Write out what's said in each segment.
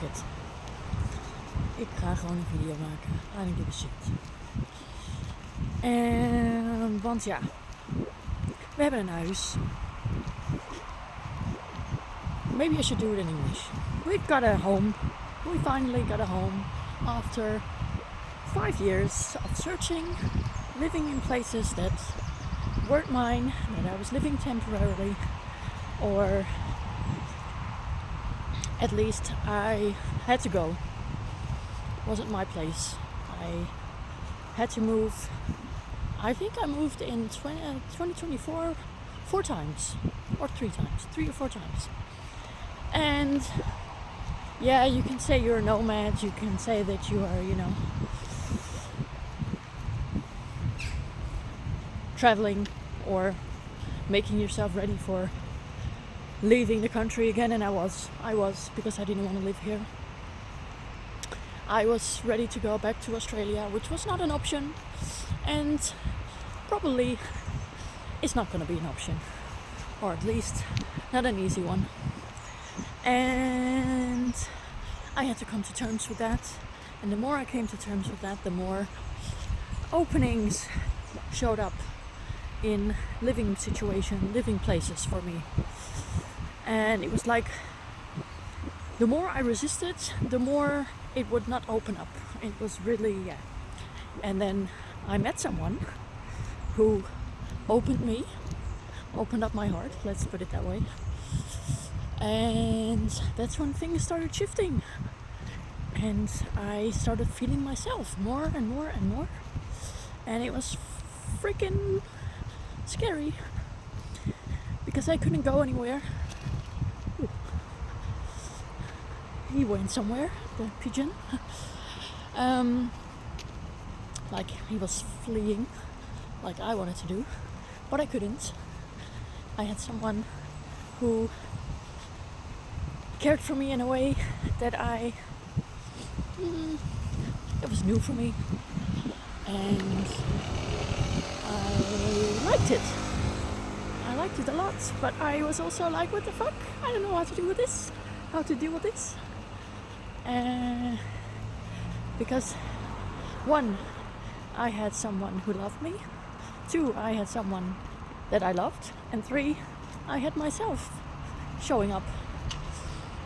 it. Ik ga gewoon een video maken. I don't give a shit. Want ja, we hebben een huis. Maybe I should do it in English. We've got a home. We finally got a home after 5 years of searching, living in places that weren't mine, that I was living temporarily, or at least I had to go. It wasn't my place. I had to move. I think I moved in 2024 4 times, or 3 times, 3 or 4 times. And yeah, you can say you're a nomad, you can say that you are, traveling or making yourself ready for leaving the country again, and I was because I didn't want to live here. I was ready to go back to Australia, which was not an option, and probably it's not going to be an option, or at least not an easy one. And I had to come to terms with that, and the more I came to terms with that, the more openings showed up in living places for me. And it was like, the more I resisted, the more it would not open up. It was really, yeah. And then I met someone who opened up my heart, let's put it that way. And that's when things started shifting. And I started feeling myself more and more and more. And it was freaking scary because I couldn't go anywhere. Ooh. He went somewhere, the pigeon. Like he was fleeing, like I wanted to do, but I couldn't. I had someone who cared for me in a way that it was new for me, and I liked it. I liked it a lot, but I was also like, what the fuck? I don't know how to deal with this. Because 1, I had someone who loved me. 2, I had someone that I loved. And 3, I had myself showing up.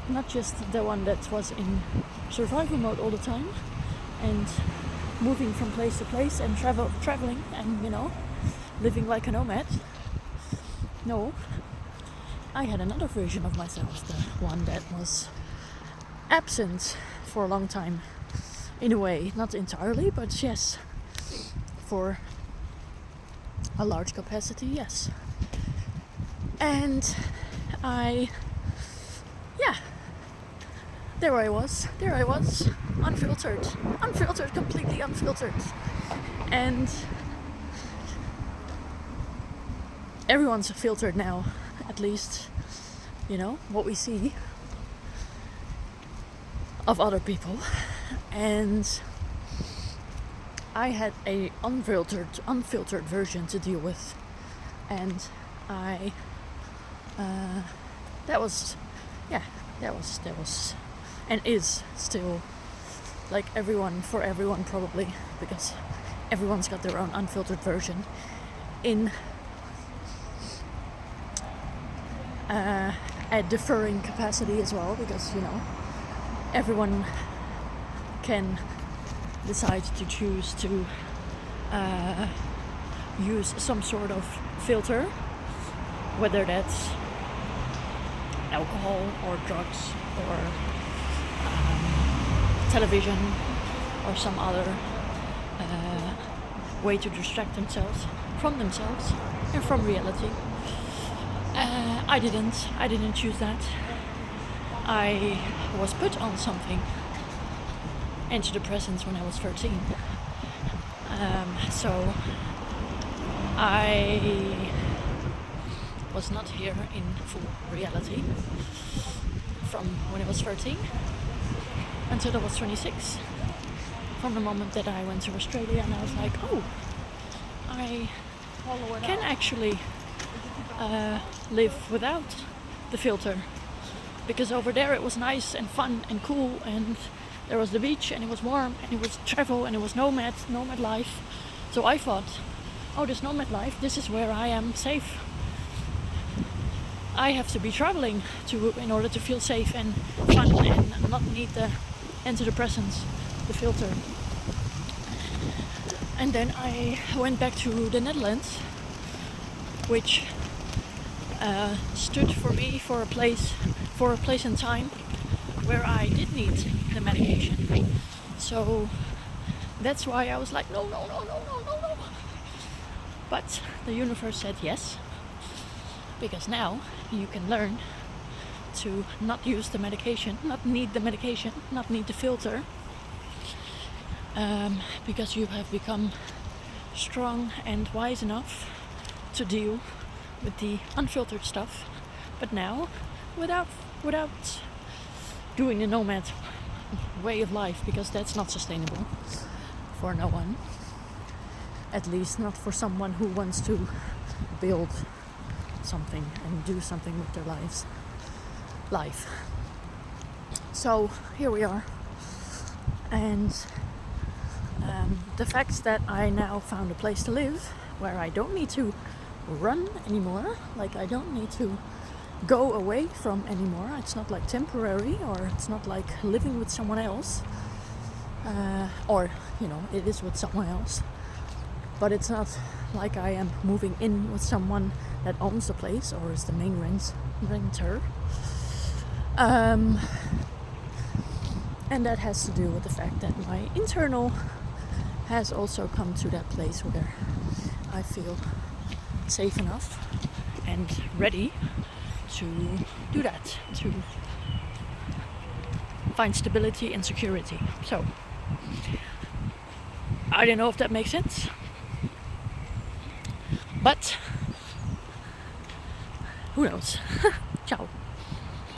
Not just the one that was in survival mode all the time and moving from place to place and traveling and, living like a nomad. No, I had another version of myself, the one that was absent for a long time. In a way, not entirely, but yes, for a large capacity, yes. And there I was, unfiltered, completely unfiltered. And everyone's filtered now, at least, what we see of other people. And I had a unfiltered version to deal with, and that was and is still like for everyone probably, because everyone's got their own unfiltered version in a differing capacity as well, because everyone can decide to choose to use some sort of filter, whether that's alcohol or drugs or television or some other way to distract themselves and from reality. I didn't choose that. I was put on something, antidepressants, when I was 13. So I was not here in full reality from when I was 13 until I was 26. From the moment that I went to Australia, and I was like, oh, I can actually live without the filter. because over there it was nice and fun and cool, and there was the beach and it was warm and it was travel and it was nomad life. So I thought, oh, this nomad life, this is where I am safe. I have to be traveling in order to feel safe and fun and not need the antidepressants, the filter. And then I went back to the Netherlands, which stood for me for a place in time where I did need the medication. So that's why I was like, no. But the universe said yes, because now you can learn to not use the medication, not need the medication, not need the filter, because you have become strong and wise enough to deal with the unfiltered stuff. But now, without doing the nomad way of life, because that's not sustainable for no one, at least not for someone who wants to build something and do something with their life. So here we are, and the fact that I now found a place to live where I don't need to run anymore, like I don't need to go away from anymore. It's not like temporary, or it's not like living with someone else, or it is with someone else, but it's not like I am moving in with someone that owns the place or is the main renter. And that has to do with the fact that my internal has also come to that place where I feel safe enough and ready to do that, to find stability and security. So I don't know if that makes sense, but who knows. Ciao.